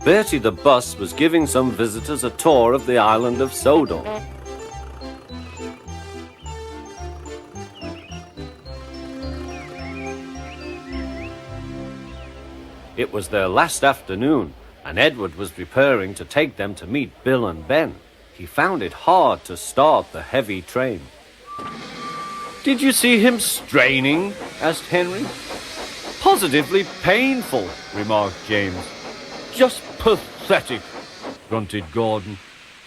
Bertie the bus was giving some visitors a tour of the island of Sodor. It was their last afternoon, and Edward was preparing to take them to meet Bill and Ben. He found it hard to start the heavy train. "Did you see him straining?" asked Henry. "Positively painful," remarked James. "Just pathetic," grunted Gordon.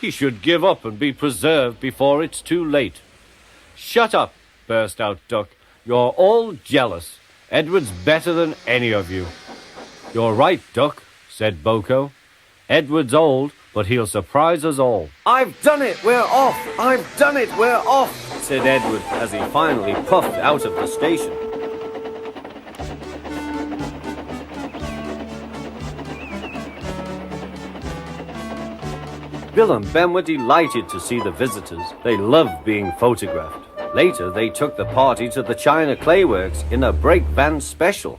"He should give up and be preserved before it's too late." "Shut up," burst out Duck. "You're all jealous. Edward's better than any of you." "You're right, Duck," said Boko. "Edward's old, but he'll surprise us all." "I've done it, we're off! I've done it, we're off!" said Edward as he finally puffed out of the station. Bill and Ben were delighted to see the visitors. They loved being photographed. Later, they took the party to the China Clay Works in a brake van special.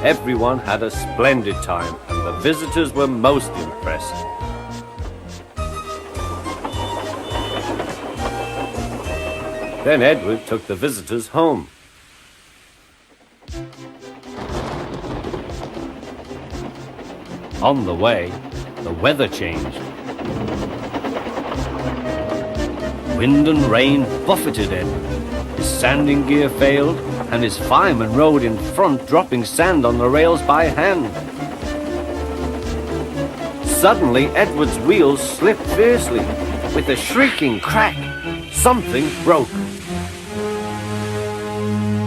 Everyone had a splendid time, and the visitors were most impressed. Then Edward took the visitors home. On the way, the weather changed. Wind and rain buffeted Edward. His sanding gear failed, and his fireman rode in front, dropping sand on the rails by hand. Suddenly, Edward's wheels slipped fiercely. With a shrieking crack, something broke.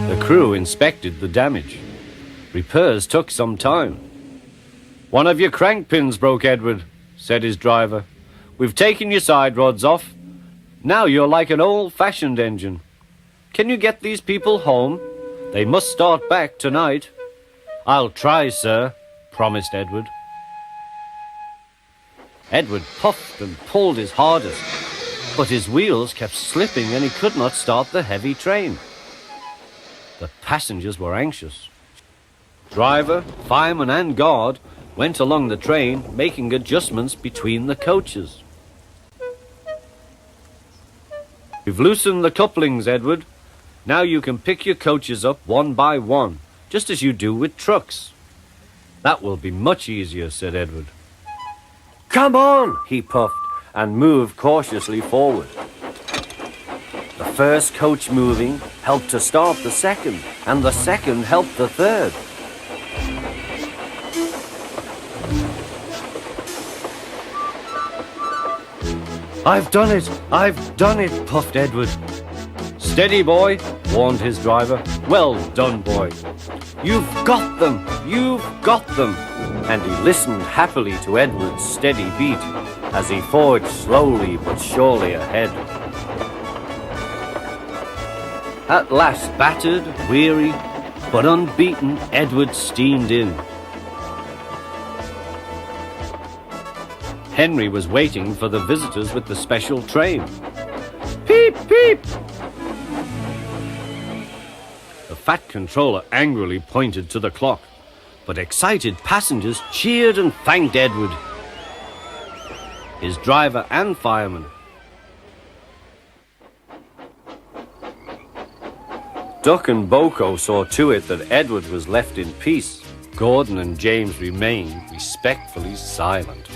The crew inspected the damage. Repairs took some time. "One of your crank pins broke, Edward," said his driver. "We've taken your side rods off. Now you're like an old-fashioned engine. Can you get these people home? They must start back tonight." "I'll try, sir," promised Edward. Edward puffed and pulled his hardest, but his wheels kept slipping and he could not start the heavy train. The passengers were anxious. Driver, fireman and guard went along the train, making adjustments between the coaches. "We've loosened the couplings, Edward. Now you can pick your coaches up one by one, just as you do with trucks." "That will be much easier," said Edward. "Come on," he puffed, and moved cautiously forward. The first coach moving helped to start the second, and the second helped the third. "I've done it! I've done it!" puffed Edward. "Steady, boy," warned his driver. "Well done, boy. You've got them! You've got them!" And he listened happily to Edward's steady beat as he forged slowly but surely ahead. At last, battered, weary, but unbeaten, Edward steamed in. Henry was waiting for the visitors with the special train. "Peep, peep!" The fat controller angrily pointed to the clock, but excited passengers cheered and thanked Edward, his driver and fireman. Duck and Boko saw to it that Edward was left in peace. Gordon and James remained respectfully silent.